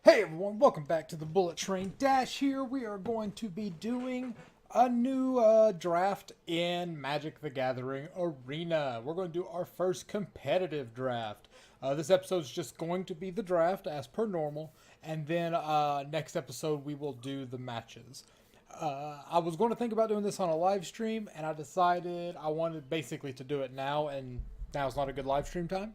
Hey everyone, welcome back to the Bullet Train Dash here. We are going to be doing a new draft in Magic the Gathering Arena. We're going to do our first competitive draft. This episode is just going to be the draft as per normal, and then next episode we will do the matches. I was going to think about doing this on a live stream, and I decided I wanted basically to do it now, and now's not a good live stream time.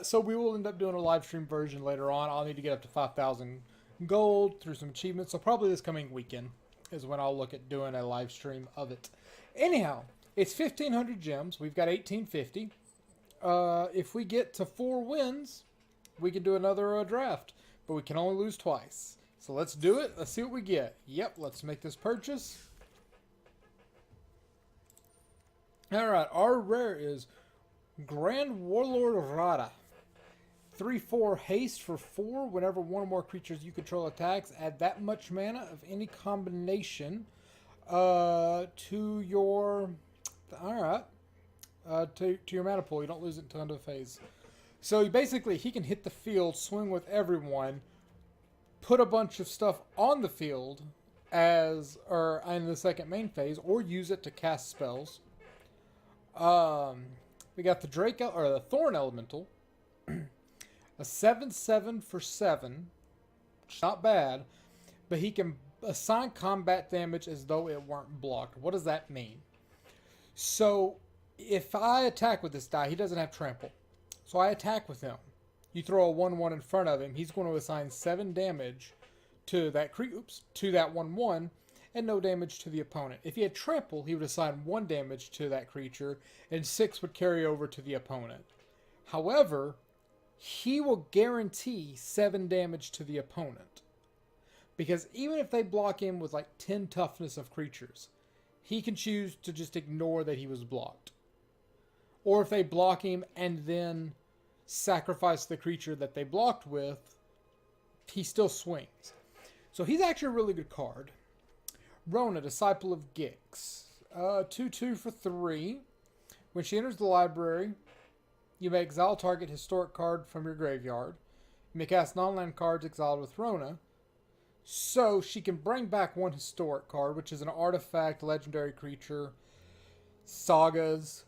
So we will end up doing a live stream version later on. I'll need to get up to 5,000 gold through some achievements. So probably this coming weekend is when I'll look at doing a live stream of it. Anyhow, it's 1,500 gems. We've got 1,850. If we get to 4 wins, we can do another draft. But we can only lose twice. So let's do it. Let's see what we get. Yep, let's make this purchase. Alright, our rare is Grand Warlord Rada. 3/4 haste for 4. Whenever one or more creatures you control attacks, add that much mana of any combination to your to your mana pool. You don't lose it until end of phase. So basically he can hit the field, swing with everyone, put a bunch of stuff on the field as or in the second main phase, or use it to cast spells. We got the the Thorn Elemental. A 7/7 for 7. Which is not bad. But he can assign combat damage as though it weren't blocked. What does that mean? So, if I attack with this die, he doesn't have trample. So I attack with him. You throw a 1/1 in front of him. He's going to assign 7 damage to that to that 1/1. And no damage to the opponent. If he had trample, he would assign 1 damage to that creature, and 6 would carry over to the opponent. However, he will guarantee 7 damage to the opponent. Because even if they block him with like 10 toughness of creatures, he can choose to just ignore that he was blocked. Or if they block him and then sacrifice the creature that they blocked with, he still swings. So he's actually a really good card. Rona, Disciple of Gix. 2/2 for 3. When she enters the library, you may exile target historic card from your graveyard. You may cast non-land cards exiled with Rona. So she can bring back 1 historic card, which is an artifact, legendary creature, sagas.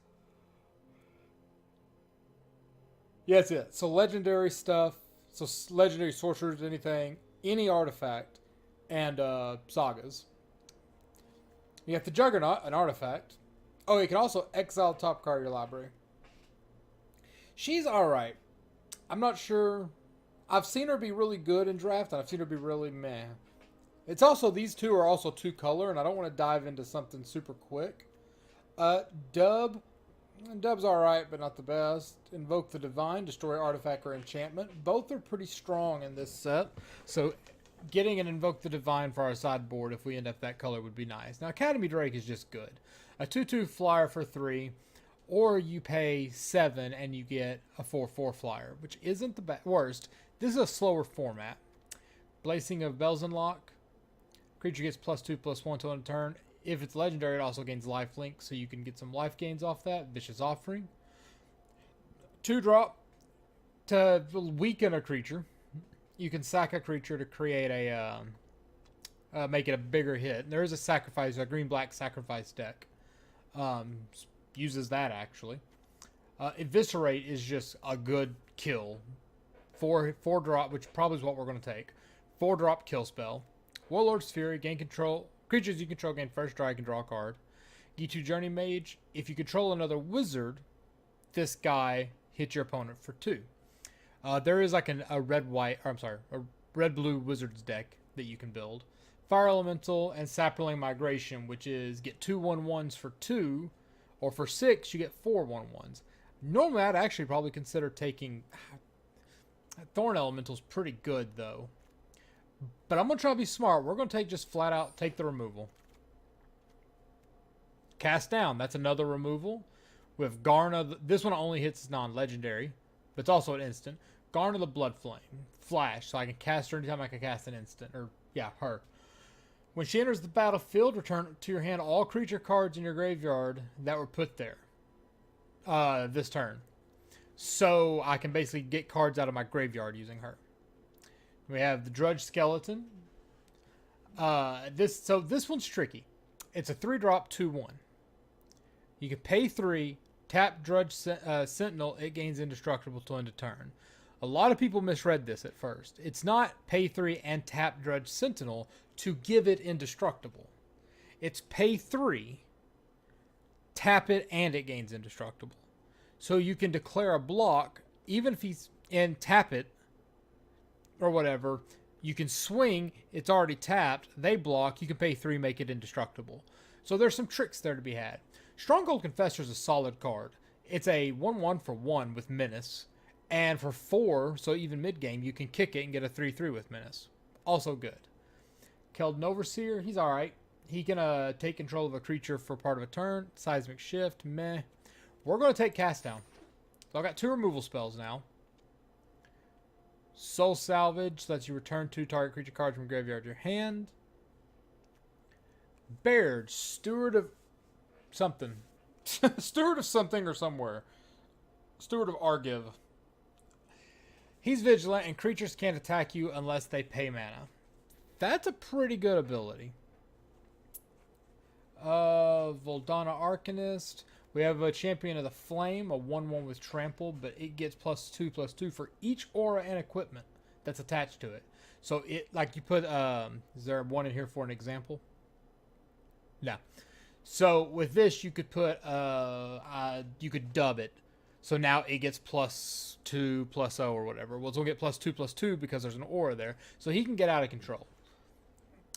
Yeah, that's it. So legendary stuff. So legendary sorcerers, anything, any artifact, and sagas. You have the Juggernaut, an artifact. Oh, you can also exile top card of your library. She's alright. I'm not sure. I've seen her be really good in draft, and I've seen her be really meh. It's also, these two are also 2 color, and I don't want to dive into something super quick. Dub's alright, but not the best. Invoke the Divine, destroy artifact or enchantment. Both are pretty strong in this set. So getting an Invoke the Divine for our sideboard, if we end up that color, would be nice. Now, Academy Drake is just good. A 2/2 flyer for 3, or you pay 7 and you get a 4/4 flyer, which isn't the worst. This is a slower format. Blazing of Belzenlock. Creature gets +2/+1 till end of turn. If it's legendary, it also gains lifelink, so you can get some life gains off that. Vicious Offering. 2-drop to weaken a creature. You can sack a creature to create a make it a bigger hit. There is a green-black sacrifice deck. Uses that actually. Eviscerate is just a good kill. 4-drop, which probably is what we're going to take. 4-drop kill spell. Warlord's Fury, gain control. Creatures you control gain first strike and draw a card. G2 Journey Mage. If you control another wizard, this guy hits your opponent for 2. There is like a red-blue wizards deck that you can build. Fire Elemental and Saproling Migration, which is get 2 1/1s for 2, or for 6 you get 4 1/1s. Normally I'd actually probably consider taking Thorn Elemental's pretty good though. But I'm going to try to be smart. We're going to just flat out take the removal. Cast Down, that's another removal. With Garna, this one only hits non-legendary, but it's also an instant. Garner the Blood Flame. Flash, so I can cast her anytime I can cast an instant. Or, yeah, her. When she enters the battlefield, return to your hand all creature cards in your graveyard that were put there this turn. So I can basically get cards out of my graveyard using her. We have the Drudge Skeleton. This one's tricky. It's a 3-drop 2/1. You can pay 3, tap Drudge Sentinel, it gains indestructible till end of turn. A lot of people misread this at first. It's not pay 3 and tap Drudge Sentinel to give it indestructible. It's pay 3, tap it, and it gains indestructible. So you can declare a block, even if he's and tap it or whatever. You can swing, it's already tapped, they block, you can pay 3, make it indestructible. So there's some tricks there to be had. Stronghold Confessor is a solid card. It's a 1/1 for 1 with Menace. And for 4, so even mid-game, you can kick it and get a 3/3 with Menace. Also good. Keldon Overseer, he's alright. He can take control of a creature for part of a turn. Seismic Shift, meh. We're going to take Cast Down. So I've got 2 removal spells now. Soul Salvage lets you return 2 target creature cards from graveyard to your hand. Baird, Steward of something. Steward of something or somewhere. Steward of Argiv. He's vigilant and creatures can't attack you unless they pay mana. That's a pretty good ability. Voldana Arcanist. We have a Champion of the Flame, a 1/1 with Trample, but it gets +2/+2 for each aura and equipment that's attached to it. So it, like you put, is there one in here for an example? No. So with this, you could put, you could dub it. So now it gets +2/+0 or whatever. Well, it's going to get +2/+2 because there's an aura there. So he can get out of control.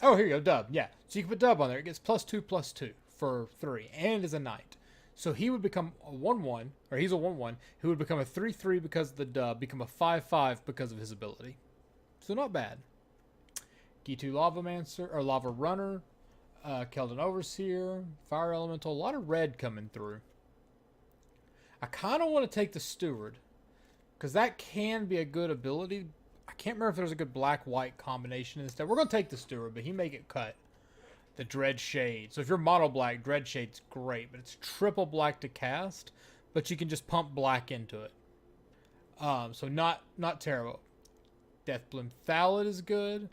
Oh, here you go, dub. Yeah. So you can put dub on there. It gets +2/+2 for 3 and is a knight. So he would become a 1/1, or he's a 1/1, who would become a 3/3 because of the dub, become a 5/5 because of his ability. So not bad. G2 Lavamancer, or Lava Runner, Keldon Overseer, Fire Elemental, a lot of red coming through. I kind of want to take the Steward, because that can be a good ability. I can't remember if there's a good black-white combination instead. We're going to take the Steward, but he may get cut. The Dread Shade. So if you're mono black, Dread Shade's great, but it's triple black to cast, but you can just pump black into it. So not terrible. Deathbloom Thallid is good.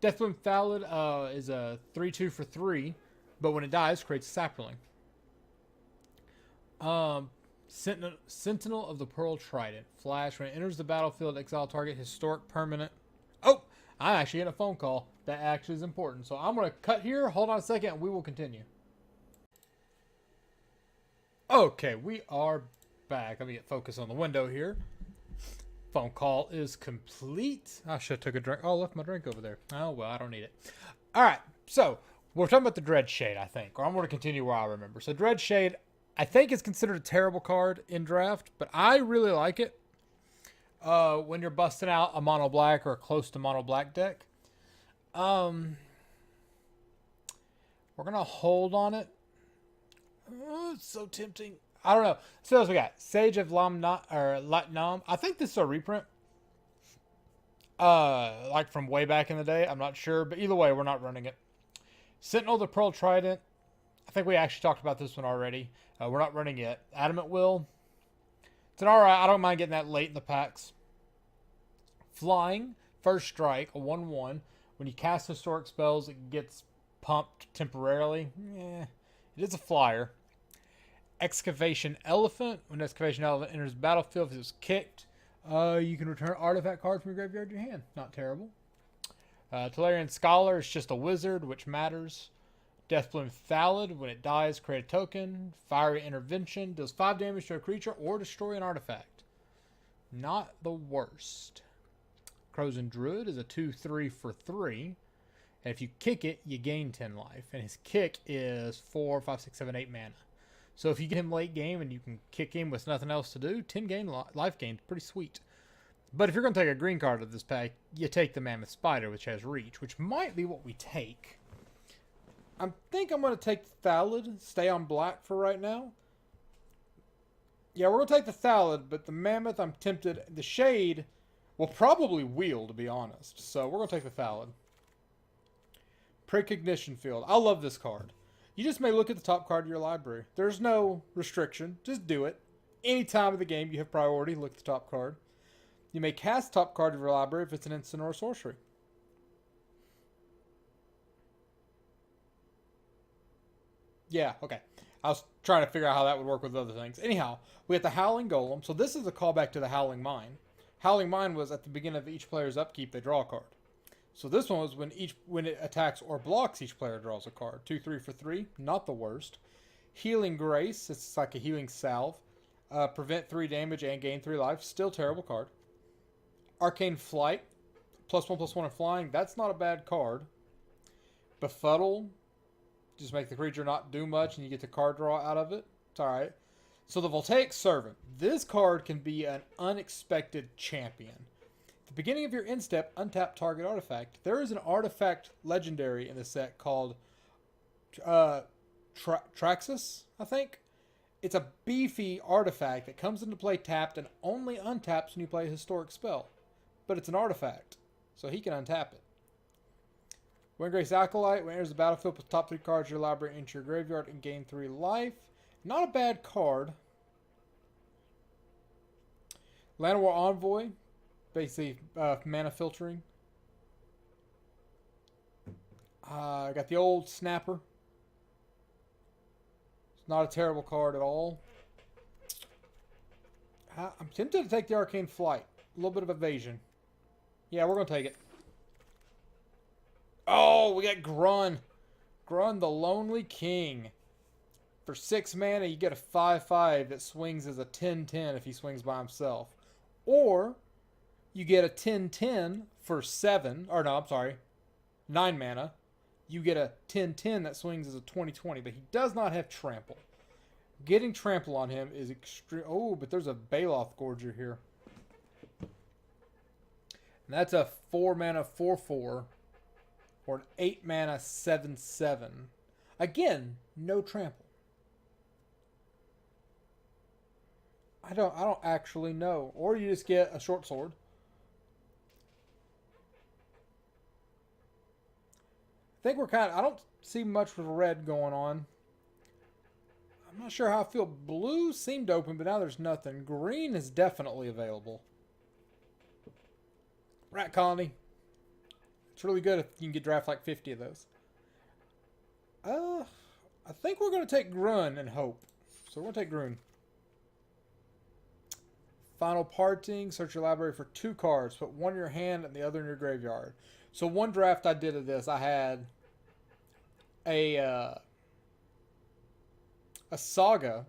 Deathbloom Thallid is a 3/2 for 3, but when it dies, creates a Saproling. Sentinel of the Pearl Trident. Flash. When it enters the battlefield, exile target historic permanent. Oh! I'm actually getting a phone call. That actually is important. So I'm going to cut here. Hold on a second and we will continue. Okay, we are back. Let me get focus on the window here. Phone call is complete. I should have took a drink. Oh, I left my drink over there. Oh, well, I don't need it. All right, so we're talking about the Dread Shade, I think. Or I'm going to continue where I remember. So Dread Shade, I think is considered a terrible card in draft, but I really like it. When you're busting out a mono black or a close to mono black deck. We're gonna hold on it. Oh, it's so tempting. I don't know. So what else we got? Sage of Latnam. I think this is a reprint. Like from way back in the day. I'm not sure, but either way, we're not running it. Sentinel of the Pearl Trident. I think we actually talked about this one already. We're not running it. Adamant Will. It's an alright. I don't mind getting that late in the packs. Flying. First Strike. A 1/1. When you cast historic spells, it gets pumped temporarily. It is a flyer. Excavation Elephant. When Excavation Elephant enters the battlefield, if it was kicked, you can return artifact cards from your graveyard to your hand. Not terrible. Tolarian Scholar is just a wizard, which matters. Deathbloom Thallid. When it dies, create a token. Fiery Intervention. Deals 5 damage to a creature or destroy an artifact. Not the worst. Crozen Druid is a 2/3 for 3. And if you kick it, you gain 10 life. And his kick is 4, 5, 6, 7, 8 mana. So if you get him late game and you can kick him with nothing else to do, 10 life gain, pretty sweet. But if you're going to take a green card of this pack, you take the Mammoth Spider, which has reach, which might be what we take. I think I'm going to take the Thallid, stay on black for right now. Yeah, we're going to take the Thallid, but the Mammoth, I'm tempted. The Shade will probably wheel, to be honest. So we're going to take the Thallid. Precognition Field. I love this card. You just may look at the top card of your library. There's no restriction. Just do it. Any time of the game you have priority, look at the top card. You may cast top card of your library if it's an instant or a sorcery. Yeah, okay. I was trying to figure out how that would work with other things. Anyhow, we have the Howling Golem. So this is a callback to the Howling Mine. Howling Mine was at the beginning of each player's upkeep, they draw a card. So this one was when it attacks or blocks, each player draws a card. 2/3 for 3, not the worst. Healing Grace, it's like a healing salve. Prevent 3 damage and gain 3 life, still terrible card. Arcane Flight, +1/+1 in flying, that's not a bad card. Befuddle, just make the creature not do much and you get the card draw out of it. It's alright. So the Voltaic Servant. This card can be an unexpected champion. At the beginning of your end step, untap target artifact. There is an artifact legendary in the set called Traxxas, I think. It's a beefy artifact that comes into play tapped and only untaps when you play a historic spell. But it's an artifact, so he can untap it. Windgrace Acolyte, when it enters the battlefield, put the top 3 cards of your library into your graveyard and gain 3 life. Not a bad card. Llanowar Envoy, basically mana filtering. Got the old Snapper. It's not a terrible card at all. I'm tempted to take the Arcane Flight. A little bit of evasion. Yeah, we're going to take it. Oh, we got Grun. Grun the Lonely King. For 6 mana, you get a 5/5 that swings as a 10/10 if he swings by himself. Or, you get a 10/10 for 7. Or no, I'm sorry. 9 mana. You get a 10/10 that swings as a 20/20. But he does not have Trample. Getting Trample on him is extreme. Oh, but there's a Baloth Gorger here. And that's a 4 mana 4/4. Or an 8 mana 7/7. Again, no Trample. I don't actually know. Or you just get a short sword. I think we're I don't see much with red going on. I'm not sure how I feel. Blue seemed open, but now there's nothing. Green is definitely available. Rat Colony. It's really good if you can get draft like 50 of those. I think we're going to take Grun and hope. So we're going to take Grun. Final Parting. Search your library for 2 cards. Put one in your hand and the other in your graveyard. So one draft I did of this, I had a Saga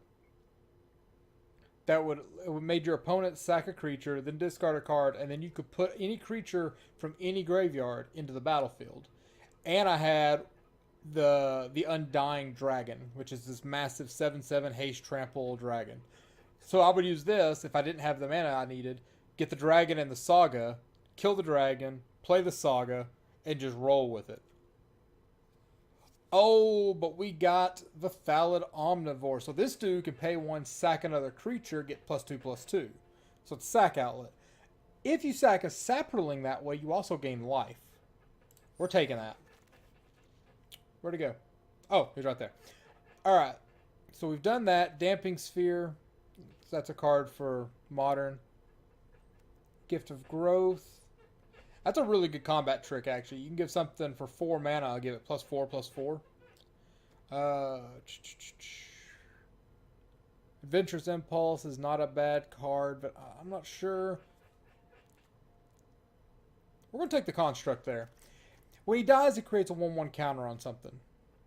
that would made your opponent sack a creature, then discard a card, and then you could put any creature from any graveyard into the battlefield. And I had the Undying Dragon, which is this massive 7/7 haste trample dragon. So I would use this if I didn't have the mana I needed, get the dragon and the Saga, kill the dragon, play the Saga, and just roll with it. Oh, but we got the Thallid Omnivore. So this dude can pay 1, sack another creature, get +2/+2. So it's sack outlet. If you sack a Saproling that way, you also gain life. We're taking that. Where'd it go? Oh, he's right there. Alright. So we've done that. Damping Sphere. So that's a card for Modern. Gift of Growth. That's a really good combat trick, actually. You can give something for 4 mana. I'll give it +4/+4. Adventurous Impulse is not a bad card, but I'm not sure. We're going to take the Construct there. When he dies, it creates a 1/1 counter on something.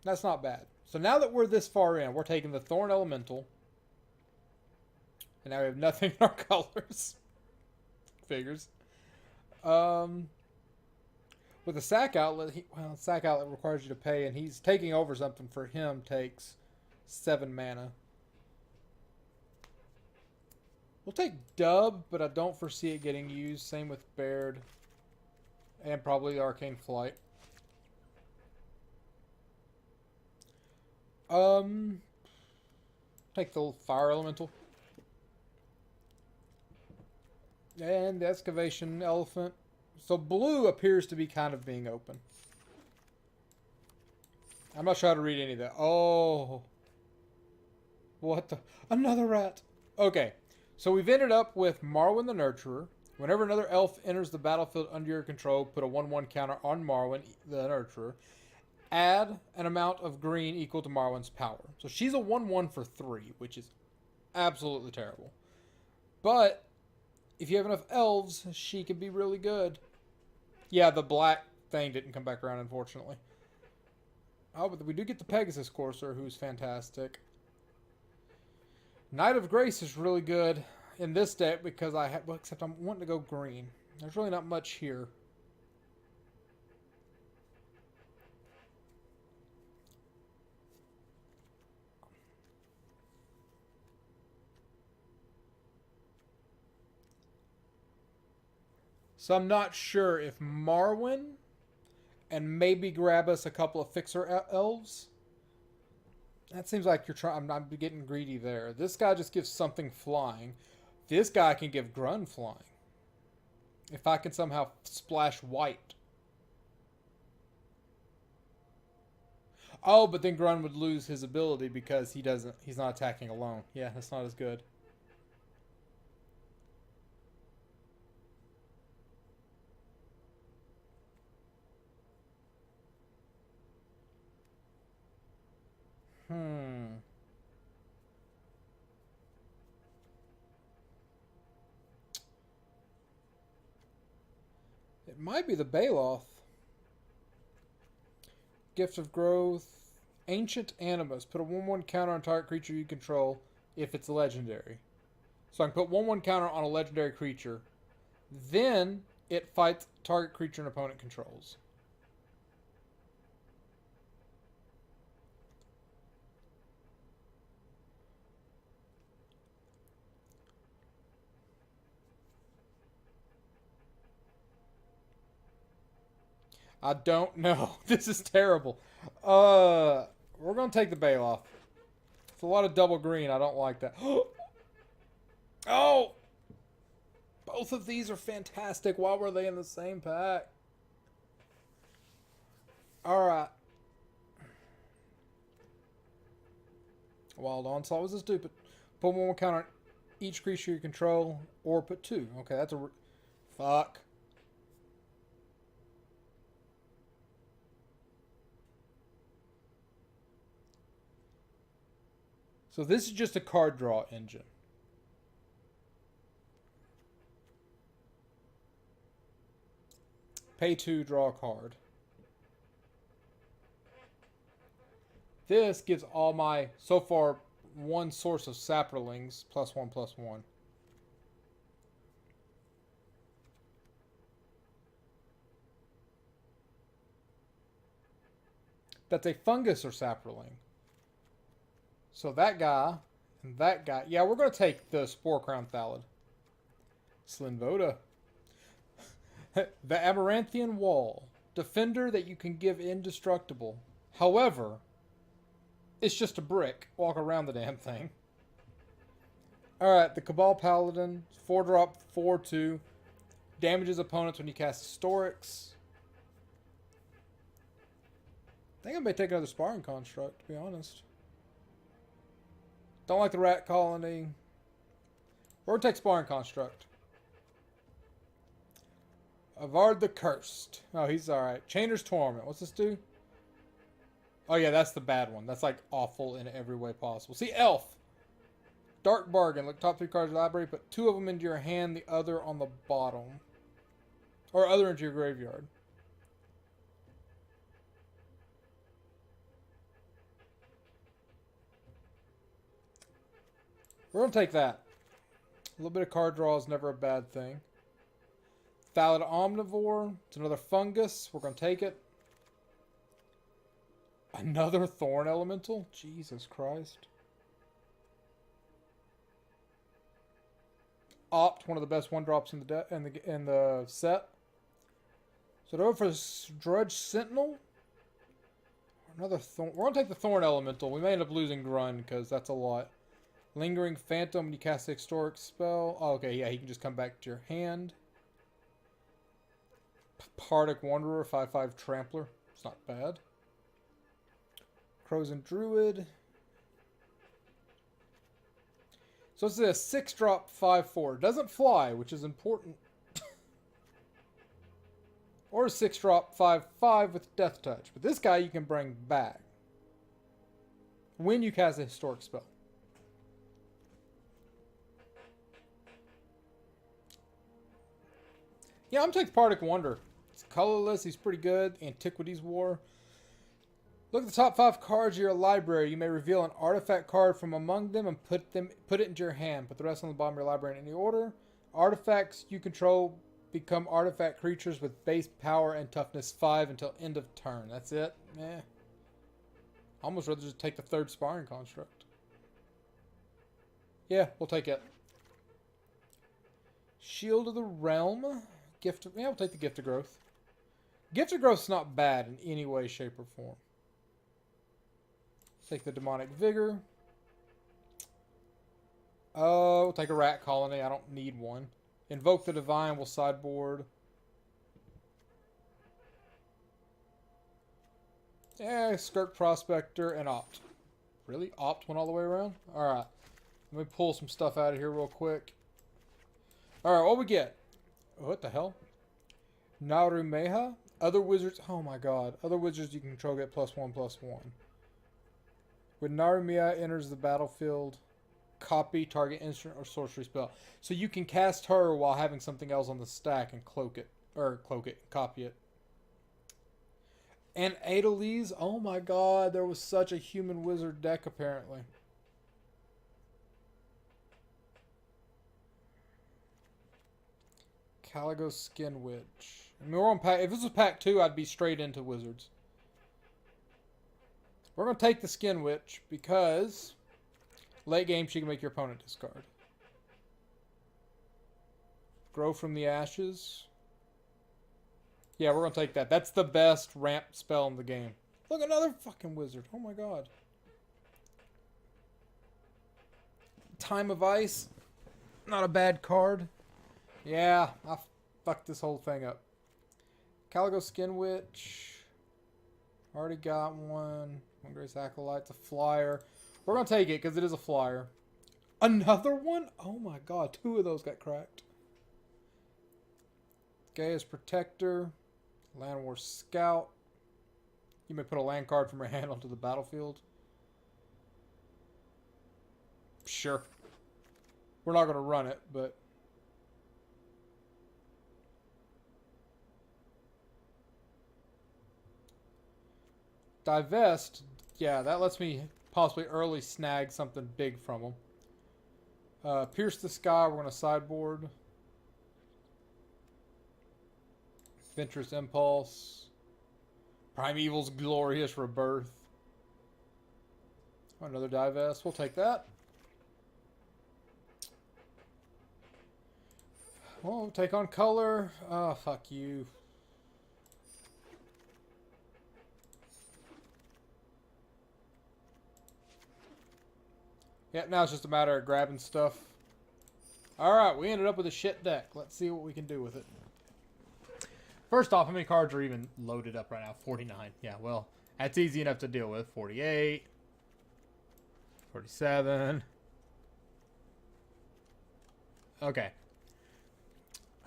That's not bad. So now that we're this far in, we're taking the Thorn Elemental. And now we have nothing in our colors. Figures. With a sack outlet, sack outlet requires you to pay, and he's taking over something for him takes 7 mana. We'll take Dub, but I don't foresee it getting used. Same with Baird. And probably Arcane Flight. Take the Fire Elemental. And the Excavation Elephant. So blue appears to be kind of being open. I'm not sure how to read any of that. Oh. What the? Another rat. Okay. So we've ended up with Marwyn the Nurturer, Whenever another elf enters the battlefield under your control, put a 1/1 counter on Marwyn, the Nurturer. Add an amount of green equal to Marwyn's power. So she's a 1/1 for 3, which is absolutely terrible. But if you have enough elves, she could be really good. Yeah, the black thing didn't come back around, unfortunately. Oh, but we do get the Pegasus Courser, who's fantastic. Knight of Grace is really good in this deck because I have, well, except I'm wanting to go green. There's really not much here. So I'm not sure if Marwyn and maybe grab us a couple of fixer elves. That seems like you're trying. I'm getting greedy there. This guy just gives something flying. This guy can give Grun flying. If I can somehow splash white. Oh, but then Grun would lose his ability because he's not attacking alone. Yeah, that's not as good. It might be the Baloth. Gift of Growth. Ancient Animus. Put a 1/1 counter on target creature you control if it's a legendary. So I can put 1/1 counter on a legendary creature. Then it fights target creature an opponent controls. I don't know. This is terrible. We're going to take the Baloth. It's a lot of double green. I don't like that. Oh! Both of these are fantastic. Why were they in the same pack? Alright. Wild Onslaught was stupid. Put 1/1 counter on each creature you control, or put 2. Okay, that's a... Fuck. So this is just a card draw engine. Pay 2, draw a card. This gives all my, so far, one source of Saprolings, +1/+1. That's a fungus or Saproling. So that guy and that guy. Yeah, we're going to take the Spore Crown Thallid. Slinvoda. The Amaranthian Wall. Defender that you can give indestructible. However, it's just a brick. Walk around the damn thing. Alright, the Cabal Paladin. 4-drop, 4/2. Damages opponents when you cast Historics. I think I may take another Sparring Construct, to be honest. Don't like the Rat Colony. Or take Sparring Construct. Avard the Cursed. Oh, he's alright. Chainer's Torment. What's this do? Oh, yeah, that's the bad one. That's, like, awful in every way possible. See, Elf. Dark Bargain. Look, top 3 cards of the library. Put 2 of them into your hand, the other on the bottom. Or other into your graveyard. We're going to take that. A little bit of card draw is never a bad thing. Thallid Omnivore. It's another fungus. We're going to take it. Another Thorn Elemental? Jesus Christ. Opt, one of the best 1-drops in the set. So over for Drudge Sentinel. Another Thorn. We're going to take the Thorn Elemental. We may end up losing Grun because that's a lot. Lingering Phantom when you cast a historic spell. Oh, okay, yeah, he can just come back to your hand. Pardic Wanderer, 5/5 Trampler. It's not bad. Crows and Druid. So it's a 6-drop 5/4. Doesn't fly, which is important Or a 6-drop 5/5 with Death Touch. But this guy you can bring back when you cast a historic spell. Yeah, I'm taking Bardic Wonder. It's colorless. He's pretty good. Antiquities War. Look at the top 5 cards of your library. You may reveal an artifact card from among them and put it into your hand. Put the rest on the bottom of your library in any order. Artifacts you control become artifact creatures with base power and toughness 5 until end of turn. That's it? Eh. Almost rather just take the 3rd Sparring Construct. Yeah, we'll take it. Shield of the Realm. Gift of, yeah, we'll take the Gift of Growth. Gift of Growth's not bad in any way, shape, or form. Take the Demonic Vigor. We'll take a Rat Colony. I don't need one. Invoke the Divine. We'll sideboard. Yeah, Skirt Prospector and Opt. Really? Opt went all the way around? Alright. Let me pull some stuff out of here real quick. Alright, what we get? What the hell? Narumeha? Other wizards... Oh my god. Other wizards you can control get +1/+1. When Narumeha enters the battlefield, copy target instant or sorcery spell. So you can cast her while having something else on the stack and cloak it. Or cloak it. Copy it. And Adeliz. Oh my god. There was such a human wizard deck apparently. Caligo Skin Witch. I mean, we're on pack. If this was pack 2, I'd be straight into wizards. We're going to take the Skin Witch because late game she can make your opponent discard. Grow from the Ashes. Yeah, we're going to take that. That's the best ramp spell in the game. Look, another fucking wizard. Oh my god. Time of Ice. Not a bad card. Yeah, I fucked this whole thing up. Caligo Skin Witch. Already got one. Grace Acolyte's a flyer. We're going to take it because it is a flyer. Another one? Oh my god, 2 of those got cracked. Gaia's Protector. Land War Scout. You may put a land card from your hand onto the battlefield. Sure. We're not going to run it, but... Divest, yeah, that lets me possibly early snag something big from them. Pierce the Sky, we're going to sideboard. Venturous Impulse. Primeval's Glorious Rebirth. Oh, another Divest, we'll take that. Oh, take on color. Oh, fuck you. Yeah, now it's just a matter of grabbing stuff. Alright, we ended up with a shit deck. Let's see what we can do with it. First off, how many cards are even loaded up right now? 49. Yeah, well, that's easy enough to deal with. 48. 47. Okay.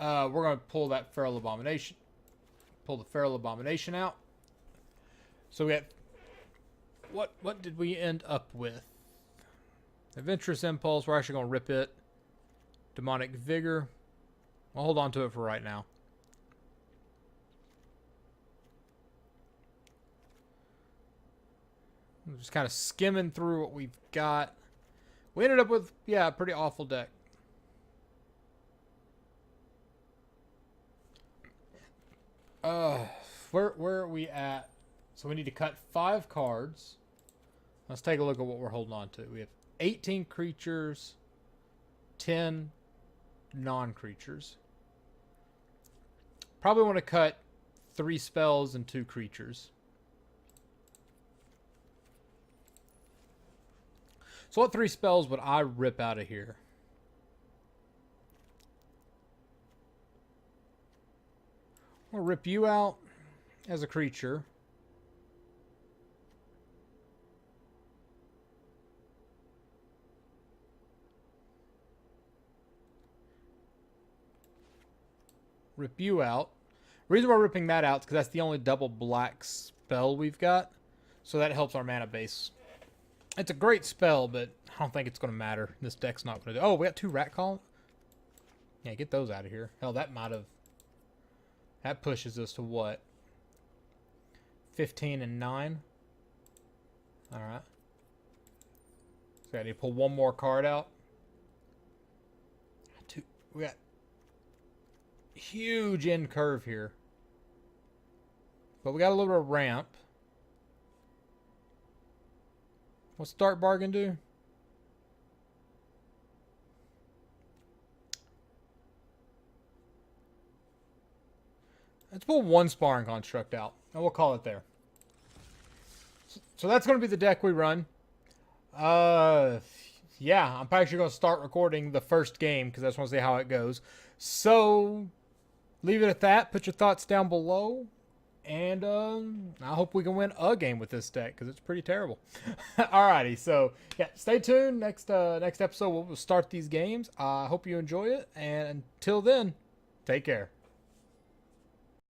We're going to pull that Feral Abomination. Pull the Feral Abomination out. So we got... What did we end up with? Adventurous Impulse, we're actually going to rip it. Demonic Vigor. I'll hold on to it for right now. I'm just kind of skimming through what we've got. We ended up with, yeah, a pretty awful deck. Where are we at? So we need to cut 5 cards. Let's take a look at what we're holding on to. We have 18 creatures, 10 non-creatures. Probably want to cut 3 spells and 2 creatures. So what 3 spells would I rip out of here? I'll rip you out as a creature. Rip you out. Reason we're ripping that out is because that's the only double black spell we've got. So that helps our mana base. It's a great spell, but I don't think it's going to matter. This deck's not going to do... Oh, we got 2 rat columns? Yeah, get those out of here. Hell, that might have... That pushes us to what? 15 and 9? Alright. So I need to pull one more card out. We got huge end curve here. But we got a little bit of ramp. What's Dark Bargain do? Let's pull one Sparring Construct out, and we'll call it there. So that's going to be the deck we run. Yeah, I'm actually going to start recording the first game because I just want to see how it goes. So, leave it at that. Put your thoughts down below. And I hope we can win a game with this deck because it's pretty terrible. Alrighty, so yeah, stay tuned. Next episode we'll start these games. I hope you enjoy it. And until then, take care.